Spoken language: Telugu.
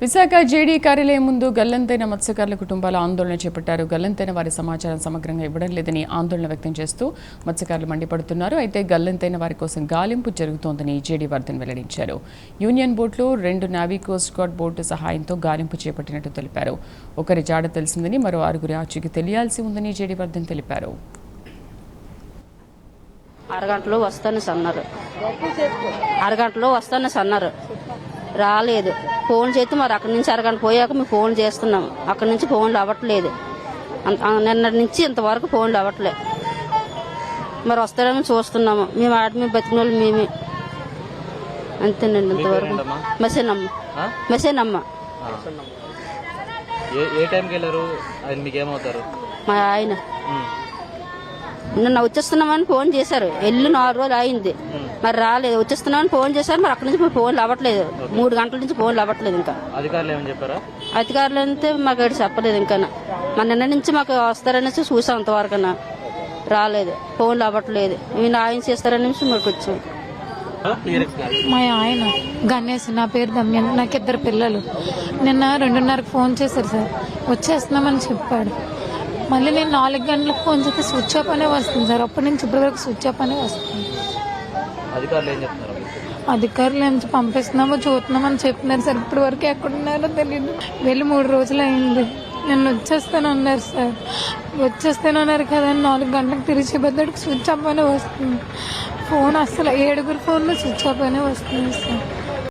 విశాఖ జేడీ కార్యాలయం ముందు గల్లంతైన మత్స్యకారుల కుటుంబాల ఆందోళన చేపట్టారు. గల్లంతైన వారి సమాచారం సమగ్రంగా ఇవ్వడం లేదని ఆందోళన వ్యక్తం చేస్తూ మత్స్యకారులు మండిపడుతున్నారు. అయితే గల్లంతైన వారి కోసం గాలింపు జరుగుతోందని జేడీ వర్ధన్ వెల్లడించారు. యూనియన్ బోట్లో 2 నావీ కోస్ట్ గార్డ్ బోటు సహాయంతో గాలింపు చేపట్టినట్టు తెలిపారు. ఒకరి జాడ తెలిసిందని, మరో 6 ఆచూకీ తెలియాల్సి ఉందని జేడీ వర్ధన్ తెలిపారు. అరగంటలో వస్తాను అన్నారు రాలేదు. ఫోన్ చేస్తే మరి అక్కడి నుంచి అరగంట పోయాక మేము ఫోన్ చేస్తున్నాం. అక్కడి నుంచి ఫోన్లు అవ్వట్లేదు. నిన్నటి నుంచి ఇంతవరకు ఫోన్లు అవ్వట్లేదు. మరి వస్తారని చూస్తున్నాము. మేము ఆడమే బతికిన వాళ్ళు మేమే అంతేనండి. ఇంతవరకు మెసేనమ్మ మా ఆయన నిన్న వచ్చేస్తున్నామని ఫోన్ చేశారు. 4 రోజులు అయింది, మరి రాలేదు. వచ్చేస్తున్నామని ఫోన్ చేశారు, మరి అక్కడి నుంచి ఫోన్లు అవ్వట్లేదు. 3 గంటల నుంచి ఫోన్లు అవ్వట్లేదు. ఇంకా అధికారులు అంటే మాకు ఎక్కడ చెప్పలేదు. ఇంకా మరి నిన్న నుంచి మాకు వస్తారనేసి చూసాం, అంతవరకు రాలేదు. ఫోన్లు అవ్వట్లేదు. ఈయన ఆయన చేస్తారని మాకు వచ్చాం. మా ఆయన గణేష్, నా పేరు దమ్యన్, నాకు 2 పిల్లలు. నిన్న 2:30కి ఫోన్ చేశారు సార్, వచ్చేస్తున్నామని చెప్పాడు. మళ్ళీ నేను 4 గంటలకు ఫోన్ చేస్తే స్విచ్ ఆఫ్ అనే వస్తుంది సార్. అప్పటి నుంచి ఇప్పటి వరకు స్విచ్ ఆఫ్ అనే వస్తుంది. అధికారులు ఏం పంపిస్తున్నామో చూస్తున్నామని చెప్తున్నారు సార్. ఇప్పటి వరకు ఎక్కడున్నారో తెలియదు. వెళ్ళి 3 రోజులు అయింది. నేను వచ్చేస్తానన్నారు సార్. వచ్చేస్తానన్నారు కదా, 4 గంటలకు తిరిగి బద్దడికి స్విచ్ ఆఫ్ అనే వస్తుంది. ఫోన్ అసలు 7 ఫోన్లు స్విచ్ ఆఫ్ అనే వస్తుంది సార్.